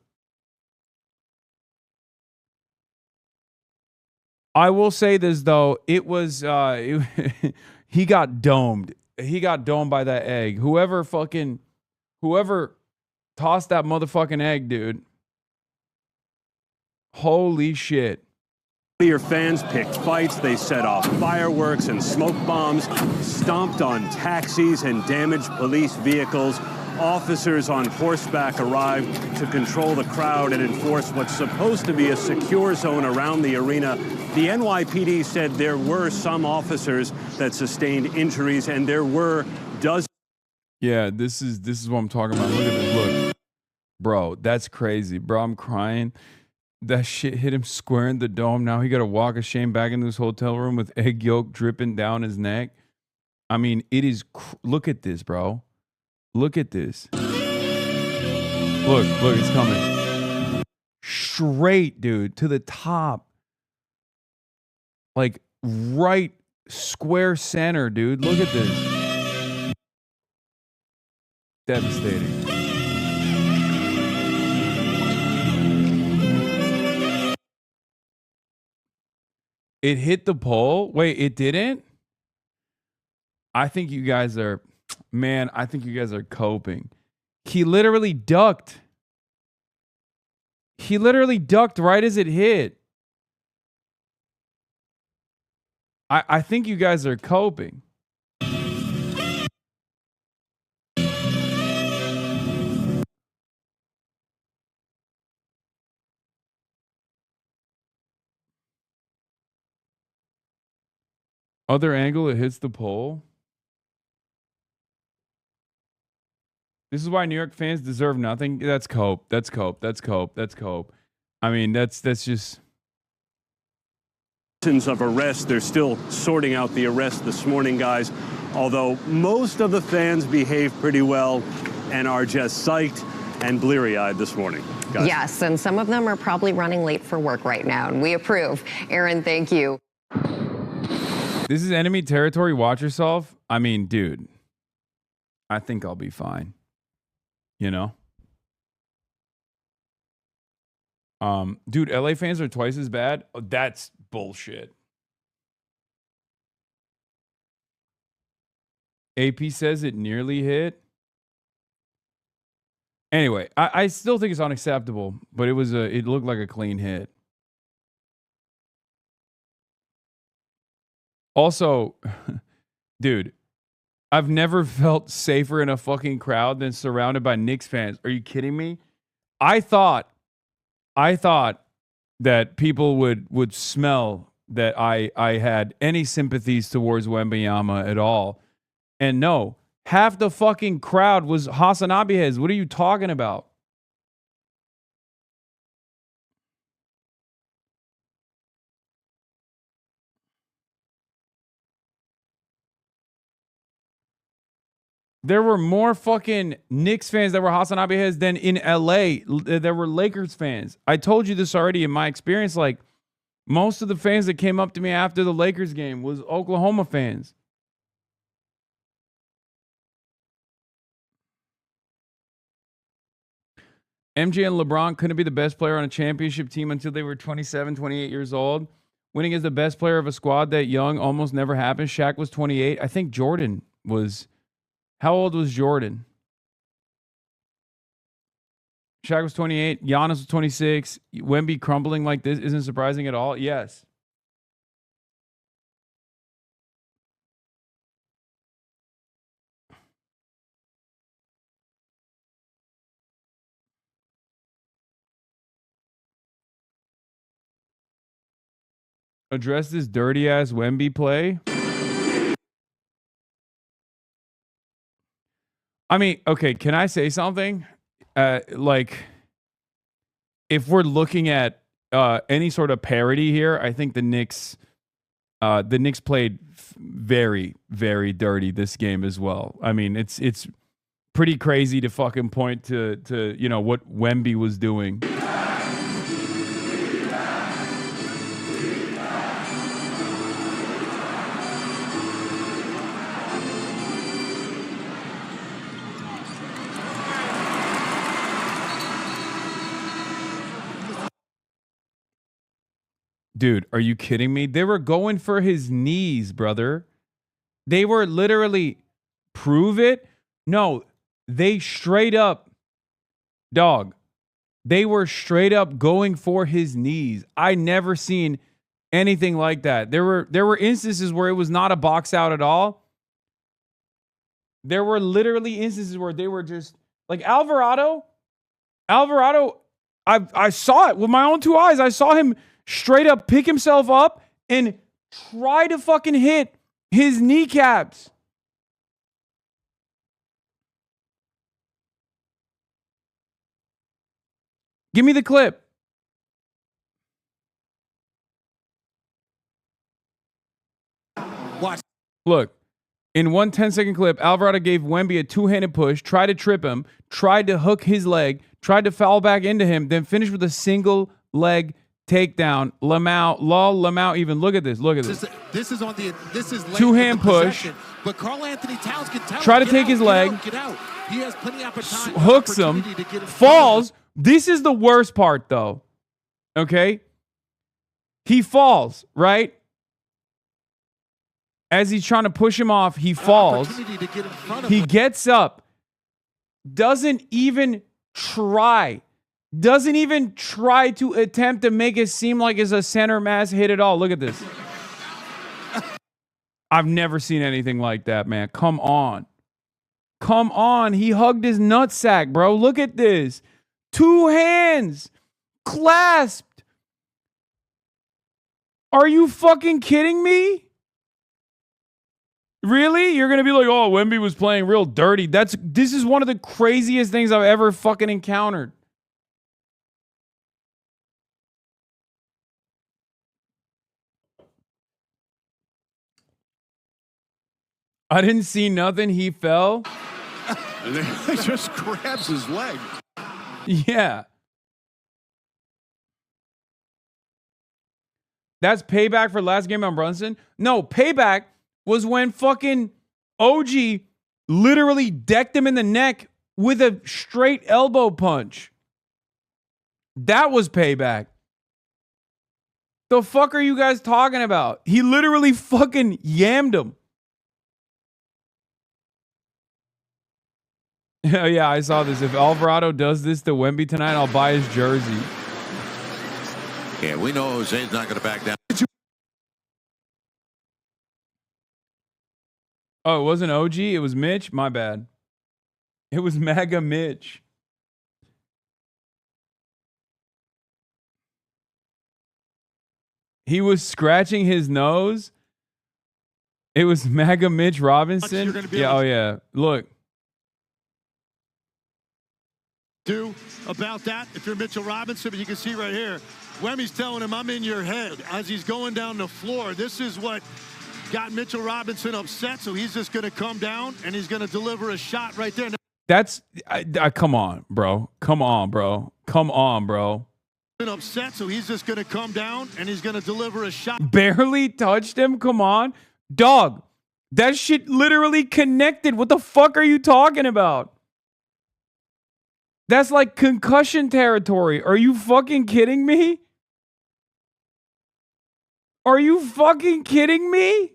I will say this, though. It was, he got domed. He got domed by that egg. Whoever tossed that motherfucking egg, dude. Holy shit. Your fans picked fights. They set off fireworks and smoke bombs, stomped on taxis and damaged police vehicles. Officers on horseback arrived to control the crowd and enforce what's supposed to be a secure zone around the arena. The NYPD said there were some officers that sustained injuries, and there were dozens. Yeah, this is what I'm talking about. Look at this. Look. Bro, that's crazy. Bro, I'm crying. That shit hit him square in the dome. Now he got to walk of shame back into his hotel room with egg yolk dripping down his neck. I mean, it is... Look at this, bro. Look at this. Look, it's coming. Straight, dude, to the top. Like, right square center, dude. Look at this. Devastating. It hit the pole? Wait, it didn't? I think you guys are... Man, I think you guys are coping. He literally ducked. He literally ducked right as it hit. I think you guys are coping. Other angle, it hits the pole. This is why New York fans deserve nothing. That's cope. That's cope. That's cope. That's cope. I mean, that's just... Of arrest. They're still sorting out the arrest this morning, guys. Although most of the fans behave pretty well and are just psyched and bleary-eyed this morning. Guys. Yes, and some of them are probably running late for work right now, and we approve. Aaron, thank you. This is enemy territory. Watch yourself. I mean, dude, I think I'll be fine. You know? Dude, LA fans are twice as bad. Oh, that's bullshit. AP says it nearly hit. Anyway, I still think it's unacceptable, but it looked like a clean hit. Also, dude, I've never felt safer in a fucking crowd than surrounded by Knicks fans. Are you kidding me? I thought that people would smell that I had any sympathies towards Wembanyama at all. And no, half the fucking crowd was HasanAbi heads. What are you talking about? There were more fucking Knicks fans that were HasanAbi heads than in LA. There were Lakers fans. I told you this already in my experience. Like, most of the fans that came up to me after the Lakers game was Oklahoma fans. MJ and LeBron couldn't be the best player on a championship team until they were 27, 28 years old. Winning as the best player of a squad that young almost never happened. Shaq was 28. I think Jordan was... How old was Jordan? Shaq was 28. Giannis was 26. Wemby crumbling like this isn't surprising at all. Yes. Address this dirty ass Wemby play. I mean, okay, can I say something? Like, if we're looking at any sort of parity here, I think the Knicks played very, very dirty this game as well. I mean, it's pretty crazy to fucking point to what Wemby was doing. Dude, are you kidding me? They were going for his knees, brother. They were literally, prove it? No, they straight up, dog, they were straight up going for his knees. I never seen anything like that. There were instances where it was not a box out at all. There were literally instances where they were just, like Alvarado, I saw it with my own two eyes. I saw him straight up pick himself up and try to fucking hit his kneecaps. Give me the clip. Watch. Look, in one 10-second clip, Alvarado gave Wemby a two-handed push, tried to trip him, tried to hook his leg, tried to foul back into him, then finished with a single leg takedown. Lamau even. Look at this. This is on the. This is two-hand push. But Karl Anthony Towns can tell. Try to take his leg. Get out. He has plenty of time. Hooks him. Falls. This is the worst part, though. Okay. He falls, right? As he's trying to push him off, he falls. He gets up. Doesn't even try to attempt to make it seem like it's a center mass hit at all. Look at this. I've never seen anything like that, man. Come on. He hugged his nutsack, bro. Look at this. Two hands clasped. Are you fucking kidding me? Really? You're going to be like, oh, Wemby was playing real dirty. This is one of the craziest things I've ever fucking encountered. I didn't see nothing. He fell. He just grabs his leg. Yeah. That's payback for last game on Brunson? No, payback was when fucking OG literally decked him in the neck with a straight elbow punch. That was payback. The fuck are you guys talking about? He literally fucking yammed him. Yeah, I saw this. If Alvarado does this to Wemby tonight, I'll buy his jersey. Yeah, we know Jose's not going to back down. Oh, it wasn't OG? It was Mitch? My bad. It was MAGA Mitch. He was scratching his nose. It was MAGA Mitch Robinson. Yeah, oh yeah. Look. Do about that if you're Mitchell Robinson, but you can see right here, Wemmy's telling him, I'm in your head as he's going down the floor. This is what got Mitchell Robinson upset, so he's just going to come down and he's going to deliver a shot right there. That's come on, bro. Come on, bro. Been upset, so he's just going to come down and he's going to deliver a shot. Barely touched him. Come on, dog. That shit literally connected. What the fuck are you talking about? That's like concussion territory. Are you fucking kidding me? Are you fucking kidding me?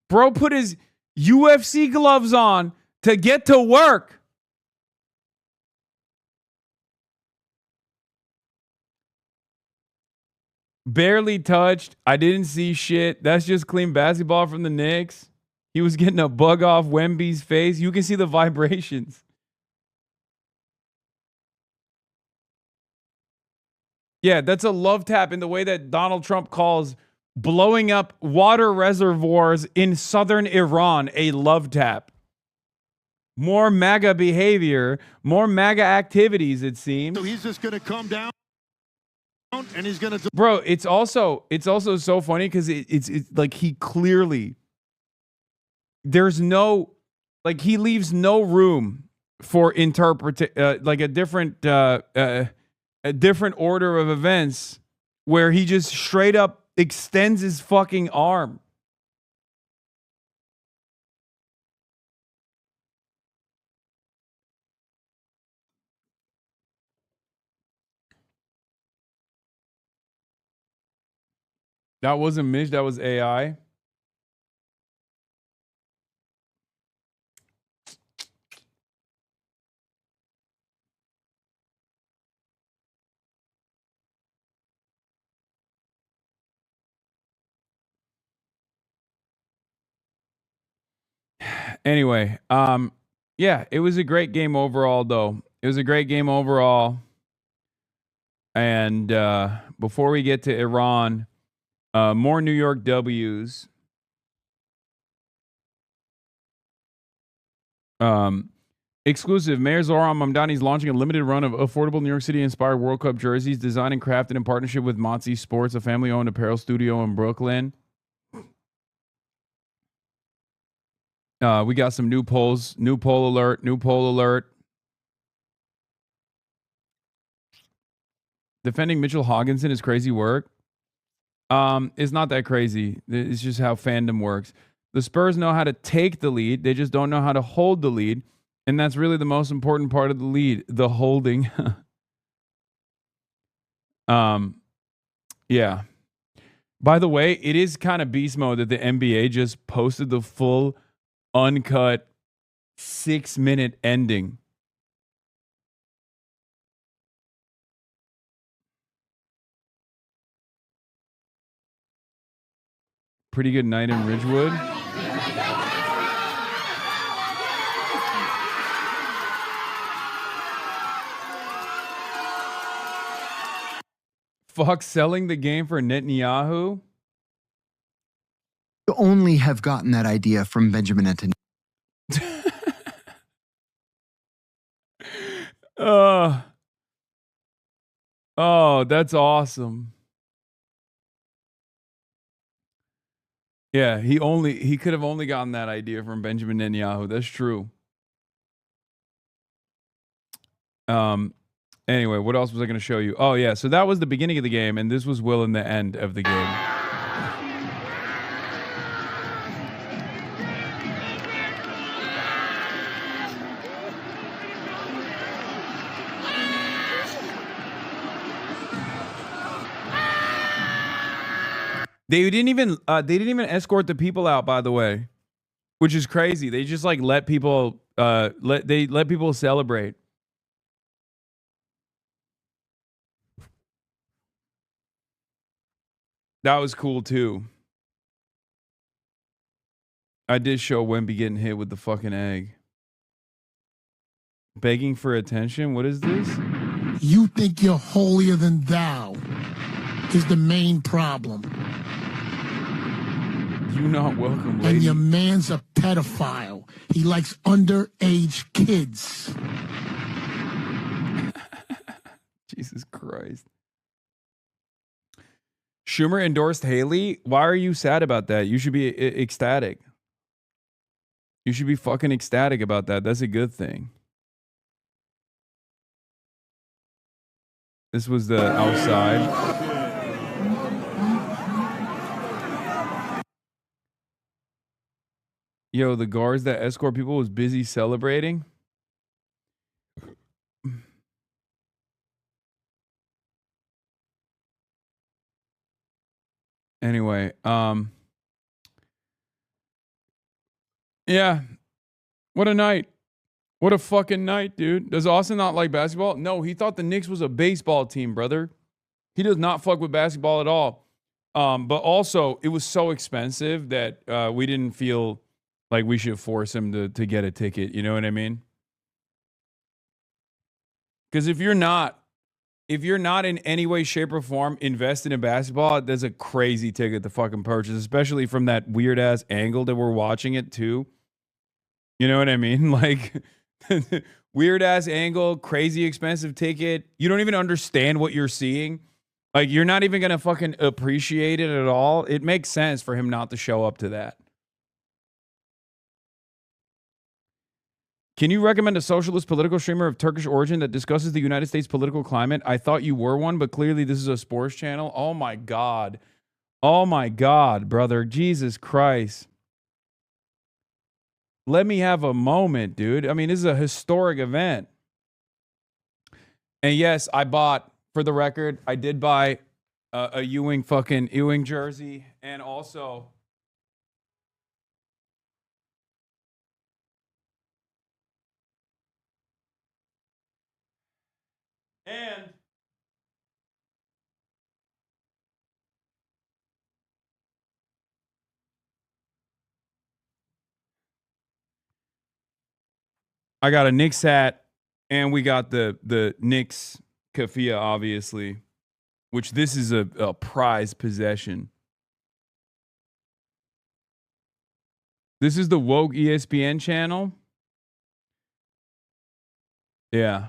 Bro put his UFC gloves on to get to work. Barely touched. I didn't see shit. That's just clean basketball from the Knicks. He was getting a bug off Wemby's face. You can see the vibrations. Yeah, that's a love tap in the way that Donald Trump calls blowing up water reservoirs in southern Iran a love tap. more MAGA behavior, more MAGA activities, it seems. So he's just going to come down and he's going to. Bro, it's also so funny because it's like he clearly, there's no, like he leaves no room for like a different order of events where he just straight up extends his fucking arm. That wasn't Mitch, that was AI. Anyway, yeah, it was a great game overall, though. It was a great game overall. And before we get to Iran, more New York W's. Exclusive. Mayor Zohran Mamdani is launching a limited run of affordable New York City-inspired World Cup jerseys designed and crafted in partnership with Motzi Sports, a family-owned apparel studio in Brooklyn. We got some new polls. New poll alert. New poll alert. Defending Mitchell Hogginson is crazy work. It's not that crazy. It's just how fandom works. The Spurs know how to take the lead. They just don't know how to hold the lead. And that's really the most important part of the lead, the holding. Yeah. By the way, it is kind of beast mode that the NBA just posted the full uncut 6-minute ending. Pretty good night in Ridgewood. Fuck selling the game for Netanyahu. You only have gotten that idea from Benjamin Netanyahu. Oh, that's awesome. Yeah, he could have only gotten that idea from Benjamin Netanyahu. That's true. Anyway, what else was I going to show you? Oh, yeah. So that was the beginning of the game, and this was Will in the end of the game. They didn't even escort the people out, by the way, which is crazy. They just like let people let people celebrate. That was cool too. I did show Wemby getting hit with the fucking egg. Begging for attention? What is this? You think you're holier than thou is the main problem. You not welcome, lady. And your man's a pedophile. He likes underage kids. Jesus Christ. Schumer endorsed Haley. Why are you sad about that? You should be ecstatic. You should be fucking ecstatic about that. That's a good thing. This was the outside. Yo, the guards that escort people was busy celebrating. Anyway, yeah. What a night. What a fucking night, dude. Does Austin not like basketball? No, he thought the Knicks was a baseball team, brother. He does not fuck with basketball at all. But also, it was so expensive that we didn't feel like we should force him to get a ticket. You know what I mean? Because if you're not in any way, shape, or form invested in basketball, there's a crazy ticket to fucking purchase, especially from that weird ass angle that we're watching it too. You know what I mean? Like, weird ass angle, crazy expensive ticket. You don't even understand what you're seeing. Like, you're not even going to fucking appreciate it at all. It makes sense for him not to show up to that. Can you recommend a socialist political streamer of Turkish origin that discusses the United States political climate? I thought you were one, but clearly this is a sports channel. Oh my God. Oh my God, brother. Jesus Christ. Let me have a moment, dude. I mean, this is a historic event. And yes, I bought, for the record, I did buy a Ewing jersey, and also I got a Knicks hat, and we got the Knicks keffiyeh, obviously, which this is a prized possession. This is the woke ESPN channel. Yeah.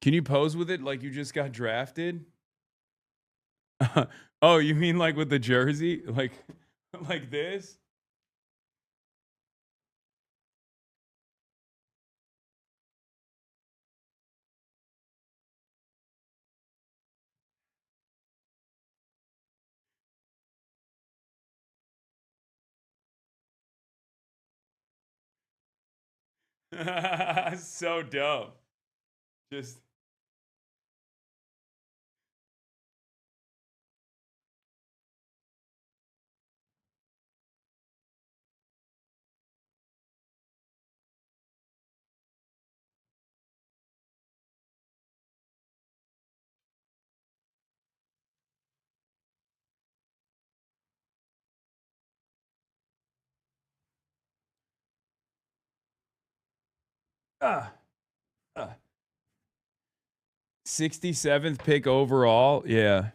Can you pose with it like you just got drafted? Oh, you mean like with the jersey? Like this? So dope. Just uh, 67th pick overall. Yeah.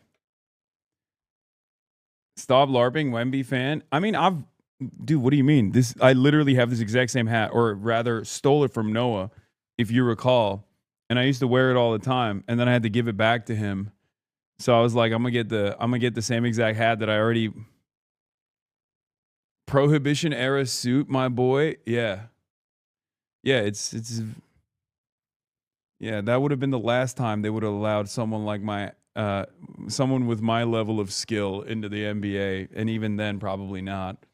Stop LARPing, Wemby fan. I mean, dude, what do you mean? I literally have this exact same hat, or rather stole it from Noah, if you recall. And I used to wear it all the time, and then I had to give it back to him. So I was like, I'm gonna get the same exact hat that I already Prohibition era suit, my boy. Yeah. Yeah, it's yeah, that would have been the last time they would have allowed someone like someone with my level of skill into the NBA, and even then probably not.